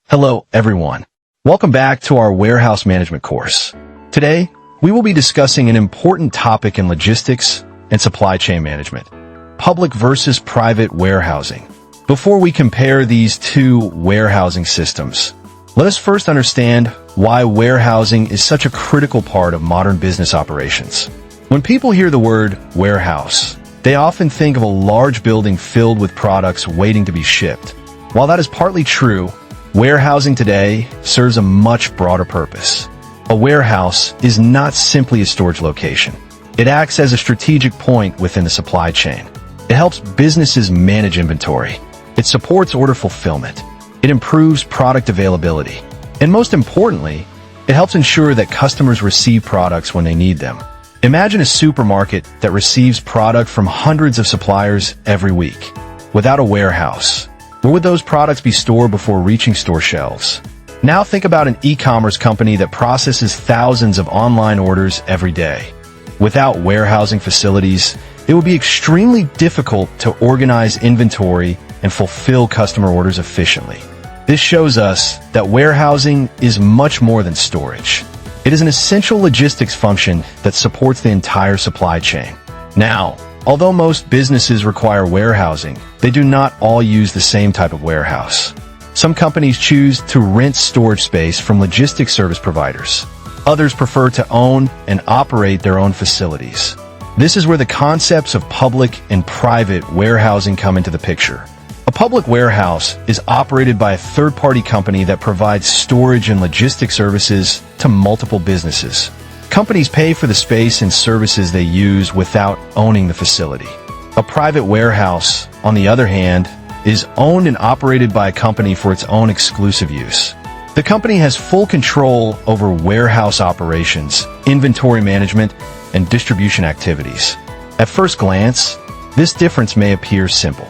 Hello, everyone. Welcome back to our warehouse management course. Today, we will be discussing an important topic in logistics and supply chain management: public versus private warehousing. Before we compare these two warehousing systems, let us first understand why warehousing is such a critical part of modern business operations. When people hear the word warehouse, they often think of a large building filled with products waiting to be shipped. While that is partly true, warehousing today serves a much broader purpose. A warehouse is not simply a storage location. It acts as a strategic point within the supply chain. It helps businesses manage inventory. It supports order fulfillment. It improves product availability. And most importantly, it helps ensure that customers receive products when they need them. Imagine a supermarket that receives product from hundreds of suppliers every week. Without a warehouse, where would those products be stored before reaching store shelves? Now think about an e-commerce company that processes thousands of online orders every day. Without warehousing facilities, it would be extremely difficult to organize inventory and fulfill customer orders efficiently. This shows us that warehousing is much more than storage. It is an essential logistics function that supports the entire supply chain. Now, although most businesses require warehousing, they do not all use the same type of warehouse. Some companies choose to rent storage space from logistics service providers. Others prefer to own and operate their own facilities. This is where the concepts of public and private warehousing come into the picture. A public warehouse is operated by a third-party company that provides storage and logistics services to multiple businesses. Companies pay for the space and services they use without owning the facility. A private warehouse, on the other hand, is owned and operated by a company for its own exclusive use. The company has full control over warehouse operations, inventory management, and distribution activities. At first glance, this difference may appear simple.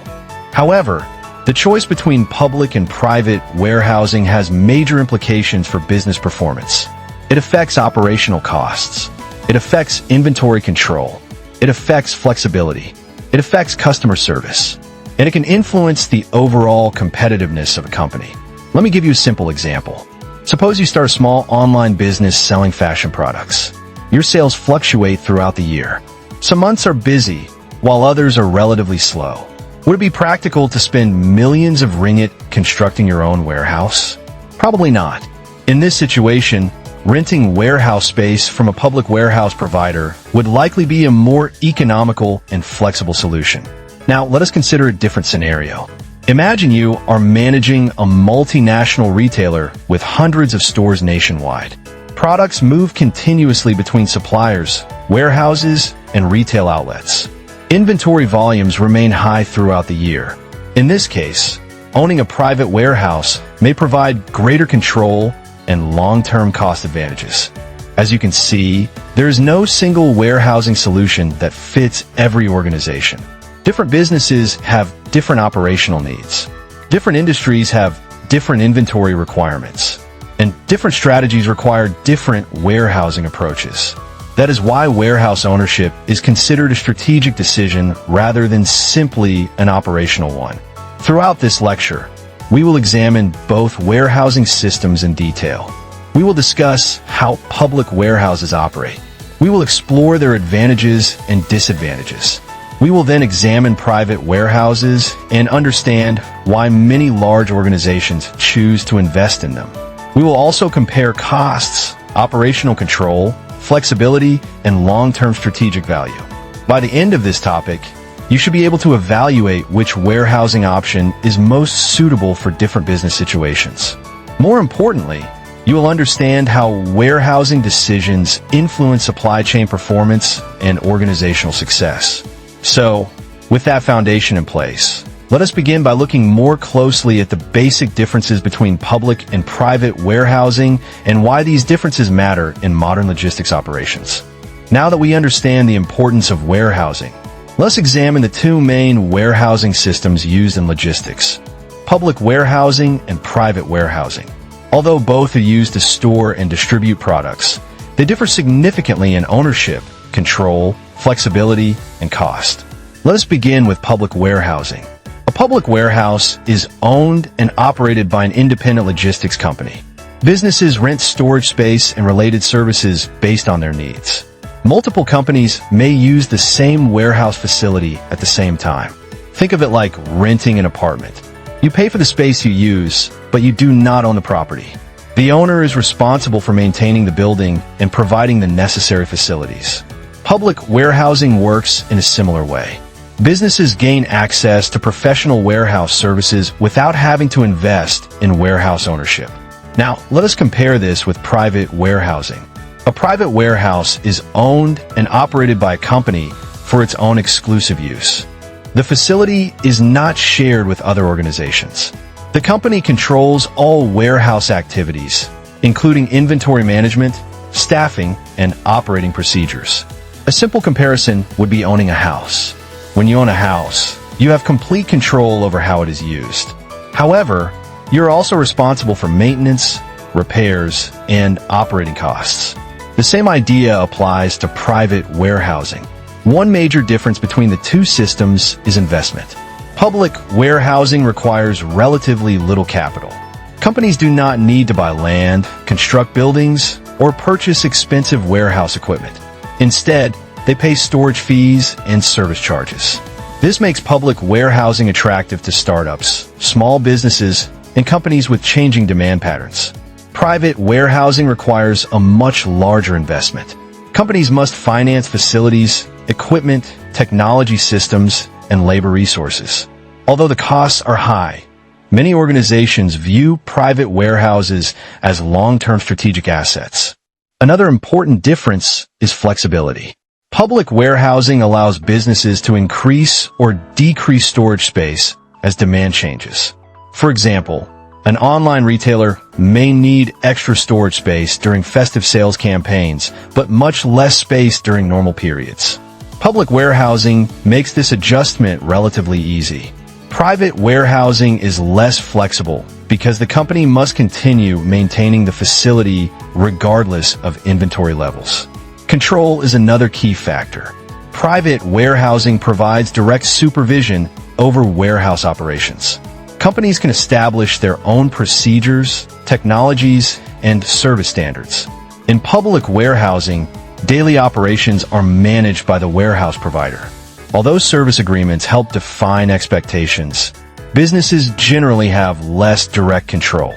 However, the choice between public and private warehousing has major implications for business performance. It affects operational costs. It affects inventory control. It affects flexibility. It affects customer service. And it can influence the overall competitiveness of a company. Let me give you a simple example. Suppose you start a small online business selling fashion products. Your sales fluctuate throughout the year. Some months are busy, while others are relatively slow. Would it be practical to spend millions of ringgit constructing your own warehouse? Probably not. In this situation, renting warehouse space from a public warehouse provider would likely be a more economical and flexible solution. Now, let us consider a different scenario. Imagine you are managing a multinational retailer with hundreds of stores nationwide. Products move continuously between suppliers, warehouses, and retail outlets. Inventory volumes remain high throughout the year. In this case, owning a private warehouse may provide greater control and long-term cost advantages. As you can see, there is no single warehousing solution that fits every organization. Different businesses have different operational needs. Different industries have different inventory requirements. And different strategies require different warehousing approaches. That is why warehouse ownership is considered a strategic decision rather than simply an operational one. Throughout this lecture, we will examine both warehousing systems in detail. We will discuss how public warehouses operate. We will explore their advantages and disadvantages. We will then examine private warehouses and understand why many large organizations choose to invest in them. We will also compare costs, operational control, flexibility, and long-term strategic value. By the end of this topic, you should be able to evaluate which warehousing option is most suitable for different business situations. More importantly, you will understand how warehousing decisions influence supply chain performance and organizational success. So, with that foundation in place, let us begin by looking more closely at the basic differences between public and private warehousing and why these differences matter in modern logistics operations. Now that we understand the importance of warehousing, let's examine the two main warehousing systems used in logistics: public warehousing and private warehousing. Although both are used to store and distribute products, they differ significantly in ownership, control, flexibility, and cost. Let us begin with public warehousing. A public warehouse is owned and operated by an independent logistics company. Businesses rent storage space and related services based on their needs. Multiple companies may use the same warehouse facility at the same time. Think of it like renting an apartment. You pay for the space you use, but you do not own the property. The owner is responsible for maintaining the building and providing the necessary facilities. Public warehousing works in a similar way. Businesses gain access to professional warehouse services without having to invest in warehouse ownership. Now, let us compare this with private warehousing. A private warehouse is owned and operated by a company for its own exclusive use. The facility is not shared with other organizations. The company controls all warehouse activities, including inventory management, staffing, and operating procedures. A simple comparison would be owning a house. When you own a house, you have complete control over how it is used. However, you're also responsible for maintenance, repairs, and operating costs. The same idea applies to private warehousing. One major difference between the two systems is investment. Public warehousing requires relatively little capital. Companies do not need to buy land, construct buildings, or purchase expensive warehouse equipment. Instead, they pay storage fees and service charges. This makes public warehousing attractive to startups, small businesses, and companies with changing demand patterns. Private warehousing requires a much larger investment. Companies must finance facilities, equipment, technology systems, and labor resources. Although the costs are high, many organizations view private warehouses as long-term strategic assets. Another important difference is flexibility. Public warehousing allows businesses to increase or decrease storage space as demand changes. For example, an online retailer may need extra storage space during festive sales campaigns, but much less space during normal periods. Public warehousing makes this adjustment relatively easy. Private warehousing is less flexible because the company must continue maintaining the facility regardless of inventory levels. Control is another key factor. Private warehousing provides direct supervision over warehouse operations. Companies can establish their own procedures, technologies, and service standards. In public warehousing, daily operations are managed by the warehouse provider. Although service agreements help define expectations, businesses generally have less direct control.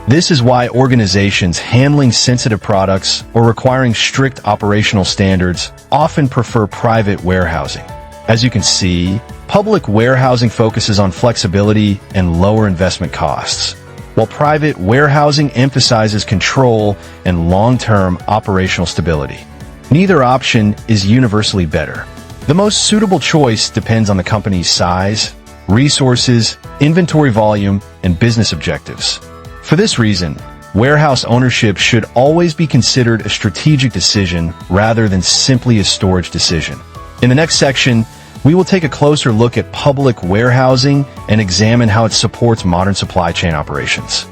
This is why organizations handling sensitive products or requiring strict operational standards often prefer private warehousing. As you can see, public warehousing focuses on flexibility and lower investment costs, while private warehousing emphasizes control and long-term operational stability. Neither option is universally better. The most suitable choice depends on the company's size, resources, inventory volume, and business objectives. For this reason, warehouse ownership should always be considered a strategic decision rather than simply a storage decision. In the next section, we will take a closer look at public warehousing and examine how it supports modern supply chain operations.